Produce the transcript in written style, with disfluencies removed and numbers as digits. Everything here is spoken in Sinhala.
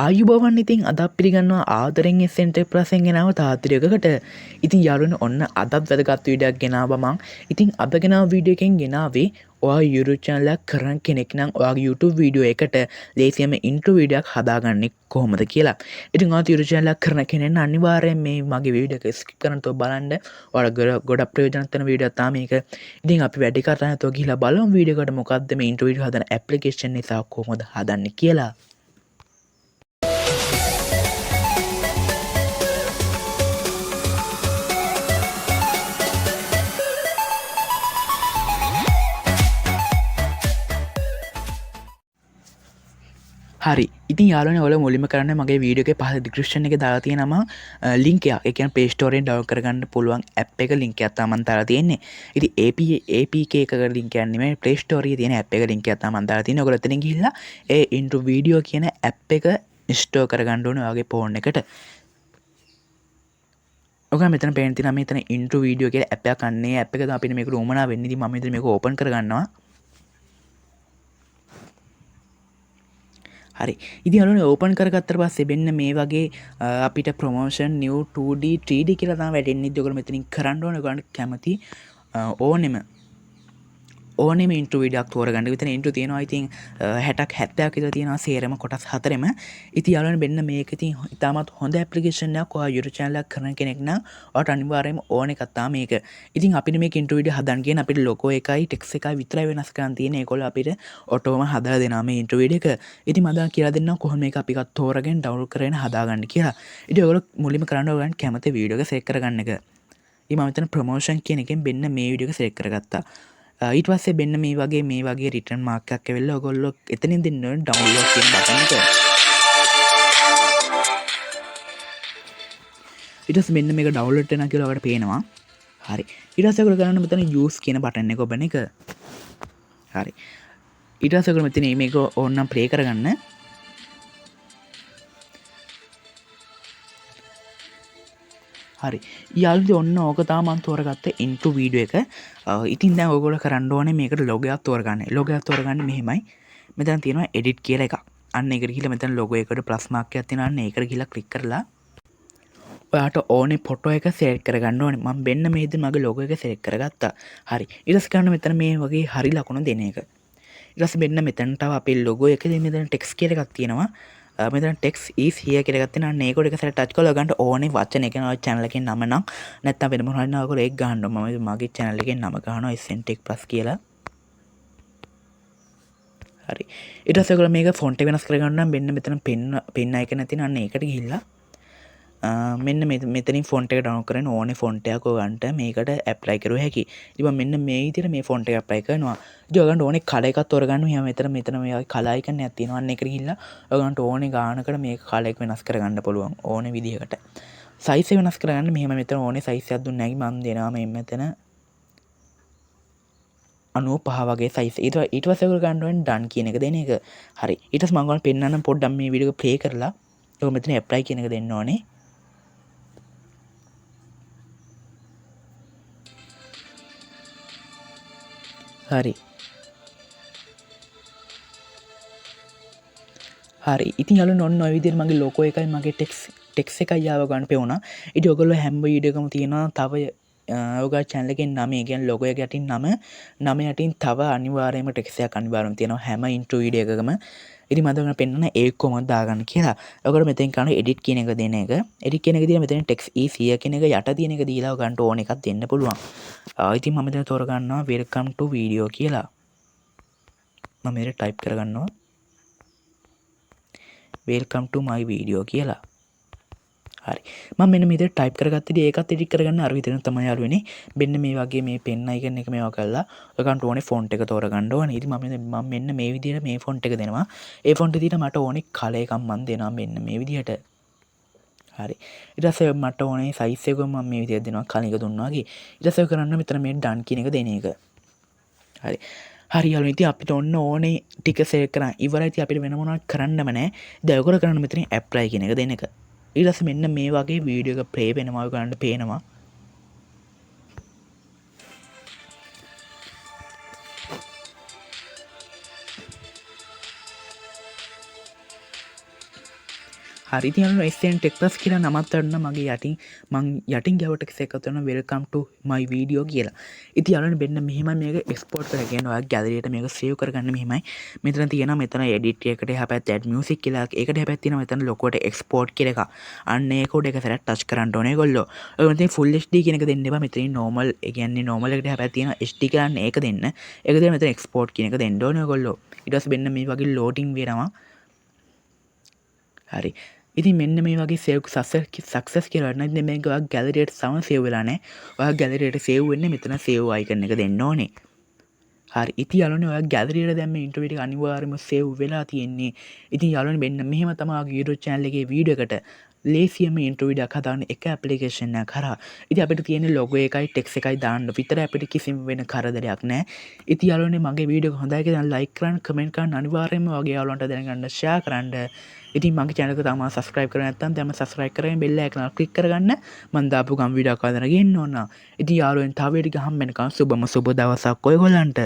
ආයුබෝවන් ඉතින් අදත් පිළිගන්නවා ආදරෙන් එසෙන්ට ප්‍රසෙන් ගෙනාව තාත්‍රයකට ඉතින් යාලුවනේ ඔන්න අදත් වැදගත් වීඩියෝක් ගෙනාවා මං. ඉතින් අද ගෙනාව වීඩියෝ එකෙන් ගෙනාවේ ඔයා YouTube channel එකක් කරන කෙනෙක් නම් ඔයාගේ YouTube වීඩියෝ එකට ලේසියෙන්ම ඉන්ට්‍රෝ වීඩියෝ එකක් හදාගන්නේ කොහොමද කියලා. ඉතින් ඔයා YouTube channel එකක් කරන කෙනෙක් නම් අනිවාර්යෙන් මේ මගේ වීඩියෝ එක ස්කිප් කරන්න තෝ බලන්න. ඔයාලා ගොඩක් ප්‍රයෝජනවත් වෙන වීඩියෝ එකක් තමයි මේක. ඉතින් අපි වැඩි කරලා නැතුව ගිහිල්ලා බලමු වීඩියෝ එකට මොකද්ද මේ ඉන්ට්‍රෝ වීඩියෝ හදන ඇප්ලිකේෂන් නිසා කොහොමද හදන්නේ කියලා. හරි ඉතින් යාලුවනේ ඔයාලා මුලින්ම කරන්න මගේ වීඩියෝ එකේ පහළ ඩිස්ක්‍රිප්ෂන් එකේ දාලා තියෙනවා ලින්ක් එක. ඒ කියන්නේ Play Store එකෙන් ඩවුන්ලෝඩ් කරගන්න පුළුවන් ඇප් එක ලින්ක් එකක් තමයි මම දාලා තියෙන්නේ. ඉතින් APK එකක ලින්ක් එකක් නෙමෙයි Play Store එකේ තියෙන ඇප් එක ලින්ක් එකක් තමයි මම දාලා තියෙන්නේ. ඔයගොල්ලෝ එතනින් ගිහිල්ලා ඒ intro video කියන ඇප් එක ඉන්ස්ටෝල් කරගන්න ඕනේ ඔයාගේ ෆෝන් එකට. ඔක මෙතන පේන තියෙනවා මෙතන intro video කියලා ඇප් එකක් අන්නේ ඇප් එක තමයි අපිට මේක උමනා වෙන්නේ. ඉතින් මම ඉතින් මේක ඕපන් කරගන්නවා. හරි ඉතින් යාළුවනේ ඕපන් කරගත්තට පස්සේ මෙන්න මේ වගේ අපිට ප්‍රොමෝෂන් new 2D 3D කියලා තමයි වැටෙන්නේ. ඉතින් ඔයගොල්ලෝ මෙතනින් කරන්න ඕනේ ඔයගොල්ලන්ට කැමති ඕනෙම ඉන්ට්‍රෝ වීඩියෝක් තෝරගන්න. විතර ඉන්ට්‍රෝ තියෙනවා ඉතින් 60ක් 70ක් විතර තියෙනවා සේරම කොටස් හතරෙම. ඉතින් යාළුවනේ මෙන්න මේක ඉතින් ඉතාමත් හොඳ ඇප්ලිකේෂන් එකක්. ඔයා YouTube channel එකක් කරන කෙනෙක් නම් ඔයාට අනිවාර්යයෙන්ම ඕන එකක් තමයි මේක. ඉතින් අපිට මේක ඉන්ට්‍රෝ වීඩියෝ හදන්න කියන අපිට ලොගෝ එකයි ටෙක්ස්ට් එකයි විතරයි වෙනස් කරන්න තියෙන්නේ. ඒගොල්ලෝ අපිට ඔටෝම හදලා දෙනවා මේ ඉන්ට්‍රෝ වීඩියෝ එක. ඉතින් මම දැන් කියලා දෙන්නම් කොහොම මේක අපි එකක් තෝරගෙන ඩවුන්ලෝඩ් කරගෙන හදාගන්න කියලා. ඉතින් ඔයගොල්ලෝ මුලින්ම කරන්න ඕගොල්ලන් කැමති වීඩියෝ එක සෙලෙක්ට් කරගන්න එක. ඉතින් මම මෙතන ප්‍රොමෝෂන් කියන එකෙන් මෙන්න මේ වීඩියෝ එක සෙලෙක්ට් කරගත්තා. ඊට පස්සේ මෙන්න මේ වගේ රිටර්න් මාක් එකක් ඇවිල්ලා ඔයගොල්ලෝ එතනින් දෙන්න ඕනේ ඩවුන්ලෝඩ් කියන බටන් එක. ඊට පස්සේ මෙන්න මේක ඩවුන්ලෝඩ් වෙනවා කියලා ඔයාලට පේනවා. හරි. ඊට පස්සේ ඔයගොල්ලෝ කරන්න මෙතන යූස් කියන බටන් එක ඔබන එක. හරි. ඊට පස්සේ ඔයගොල්ලෝ මෙතන මේක ඕනනම් ප්ලේ කරගන්න. හරි යාළුවෝ ඔන්න ඕක තමයි මම තෝරගත්ත ඉන්ට්‍රෝ වීඩියෝ එක. ඉතින් දැන් ඔයගොල්ලෝ කරන්න ඕනේ මේකට ලොගෝ එකක් තෝරගන්න. ලොගෝ එකක් තෝරගන්නේ මෙහෙමයි. මෙතන තියෙනවා එඩිට් කියලා එකක්. අන්න ඒකට ගිහිල්ලා මෙතන ලොගෝ එකට ප්ලස් මාක් එකක් තියෙනවා. අන්න ඒකට ගිහිල්ලා ක්ලික් කරලා ඔයාට ඕනේ ෆොටෝ එක සෙලෙක්ට් කරගන්න ඕනේ. මම මෙන්න මේද මගේ ලොගෝ එක සෙලෙක්ට් කරගත්තා. හරි. ඊට පස්සේ කරන්න මෙතන මේ වගේ හරි ලකුණ දෙන එක. ඊට පස්සේ මෙන්න මෙතන තව අපේ ලොගෝ එකේ මෙතන ටෙක්ස්ට් කියලා එකක් තියෙනවා. මෙතන text is here කියලා එකක් තියෙනවා. අන්න ඒකට එක සැරේ ටච් කරලා ගන්න ඕනේ වචන එක නෝ channel එකේ නම නම් නැත්නම් වෙන මොනවා හරි නම් ඔයගොල්ලෝ ඒක ගහන්න ඕනේ. මම මගේ channel එකේ නම ගහනවා SNTech Plus කියලා. හරි. ඊට පස්සේ ඔයගොල්ලෝ මේක font එක වෙනස් කරගන්න නම් මෙන්න මෙතන pen icon එක තියෙනවා. අන්න ඒකට ගිහිල්ලා මෙන්න මෙතනින් ෆොන්ට් එක ඩවුන්ලෝඩ් කරගෙන ඕනේ ෆොන්ට් එකක් ඔයගන්ට මේකට ඇප්ලයි කරුව හැකි. ඉතින් මම මෙන්න මේ විදිහට මේ ෆොන්ට් එක ඇප්ලයි කරනවා. ඉතින් ඔයගන්ට ඕනේ කලර් එකක් තෝරගන්න. මෙයා මෙතන මේ කලර් අයිකන් එකක් තියෙනවා. අන්න ඒකට ගිහිල්ලා ඔයගන්ට ඕනේ ගානකට මේ කලර් එක වෙනස් කරගන්න පුළුවන් ඕනේ විදිහකට. සයිස් එක වෙනස් කරගන්න මෙහෙම මෙතන ඕනේ සයිස් එකක් දුන්නේ නැහැ. මම දෙනවා මේ මෙතන 95 වගේ සයිස්. ඊට පස්සේ ඔයගොල්ලෝ ගන්න ඕනේ done කියන එක දෙන එක. හරි. ඊට පස්සේ මම ඔයගොල්ලන්ට පෙන්නන්නම් පොඩ්ඩක් මේ වීඩියෝ එක ප්ලේ කරලා ඔයගොල්ලෝ මෙතන ඇප්ලයි කියන එක දෙන්න ඕනේ. හරි හරි ඉතින් යාළුවනේ ඔන්න ඔය විදිහට මගේ ලොගෝ එකයි මගේ ටෙක්ස් එකයි ආව ගන්න පෙවුණා. ඉතින් ඔයගොල්ලෝ හැම වීඩියෝ එකම තියෙනවා තව ඔයගොල්ලෝ channel එකේ නම ඒ කියන්නේ ලොගෝ එක යටින් නම යටින් තව අනිවාර්යයෙන්ම ටෙක්ස් එකක් අනිවාර්යයෙන්ම තියෙනවා හැම ඉන්ට්‍රෝ වීඩියෝ එකකම. ඉතින් මම දැන් පෙන්නන ඒක කොහොමද දාගන්න කියලා. ඔයගොල්ලෝ මෙතෙන් කරන්නේ එඩිට් කියන එක දෙන එක. එඩිට් කියන එක දීලා මෙතන ටෙක්ස් is here කියන එක යට තියෙන එක දීලා ඔයගන්ට ඕන එකක් දෙන්න පුළුවන්. ඉතින් මම දැන් තෝරගන්නවා welcome to video කියලා. මම මේක ටයිප් කරගන්නවා welcome to my video කියලා. හරි. මම මෙන්න මේ විදිහට ටයිප් කරගත්තදී ඒකත් එඩිට් කරගන්න අර විදිහට තමයි යාළුවනේ. මෙන්න මේ වගේ මේ pen icon එක මේවා කරලා ඔයගන්ට ඕනේ ෆොන්ට් එක තෝරගන්න ඕනේ. ඉතින් මම මෙන්න මේ විදිහට මේ ෆොන්ට් එක දෙනවා. ඒ ෆොන්ට් එක මට ඕනේ කලර් එකක් මම දෙනවා මෙන්න මේ විදිහට. හරි. ඊට පස්සේ මට ඕනේ සයිස් එක මම මේ විදිහට දෙනවා කලින් එක දුන්නා වගේ. ඊට පස්සේ කරන්න මෙතන මේ done කියන එක දෙන එක. හරි. හරි යාළුවනේ ඉතින් අපිට ඕනේ ටික සෙලෙක්ට් කරන් ඉවරයි. ඉතින් අපිට වෙන මොනවත් කරන්නම නැහැ. දැන් ඔයගොල්ලෝ කරන්න මෙතනින් ඇප්ලයි කියන එක දෙන එක. ඊට පස්සේ මෙන්න මේ වගේ වීඩියෝ එක ප්ලේ වෙනවා ඔයගොල්ලන්ට පේනවා. හරි තියන ස්න් ටෙක්ටස් කියලා නමත්තරන්න මගේ යටින් මං යටින් ගැවට සෙකතන වෙල්කම්ට මයි වීඩියෝ කියලා ඉති අලන බෙන්න්න මෙහම මේක එක්ස්පෝට් කරගෙනවා ගැදරයට මේක සයව කරගන්න මෙහමයි මෙතන තියෙන මෙතන එඩිටියකට හැපත් ඇඩ මියසික් කියලා එකට හැපත්තින මෙතන ලොකොට එක්ස්පෝට් කියල එක අන්න ඒකොට එක සැට ටච් කරන්නටෝන ගොල්ල ඔති ෆුල්ස්ඩ කෙනෙක දෙන්නවා මෙතන නොමල් ගන්නේ නොමලකට හැපත්තින ස්ටි කරන්න ඒක දෙන්න එකද මෙත එක්ස්පෝට් කියනක දෙන්නඩෝන ගොල්ල ඉටස් බෙන්න්න මේ වගේ ලෝටිං වෙනවා හරි ඉති මෙන්න මේ වගේ සෙව් සක්සස් කියරන්න මේකක් ගැලරයට සම සේවලානෑ ඔය ගැලරයට සේව්වෙන්න මෙතන සේව් අයිකරන එක දෙන්න ඕනේ හරි ඉති අලන ඔය ගැදරයට දැම ඉන්ටවිට අනිවාර්ම සෙව් වෙලා තියෙන්නේ ඉතින් යාලන බෙන්න්න මෙහම තමා ගීරු චෑල්ලගේ වීඩකට ලේසියම ඉන්ට්‍රවිඩක් හදාන්න එක ඇපලිකේෂන කර ඉති අපට තියෙන ලොග එකයි ටෙක් එකයි දාන්න විතර අපිට කිසිම වෙන කරදරයක් නෑ ඉති යාලන මගේ වීඩියෝ හොඳයික ලයිකරන් කමෙන්ට්කන් අනිවාර්යම වගේ යාලන්ට දැනගන්න ෂයා කරන්න ඉතින් මගේ චැනක තම සස්ක්‍රයිබ් කරන ඇත්තන් තම සස්ක්‍රයිබ් කරෙන් බෙල්ල එකන ක්ලික් කරගන්න මන්දාපු ගම් වීඩියෝ කරගෙන ගෙන්න ඕන ඉතින් යාළුවෙන් තව ටික හම්බෙනකන් සුබම සුබ දවසක් ඔයගොල්ලන්ට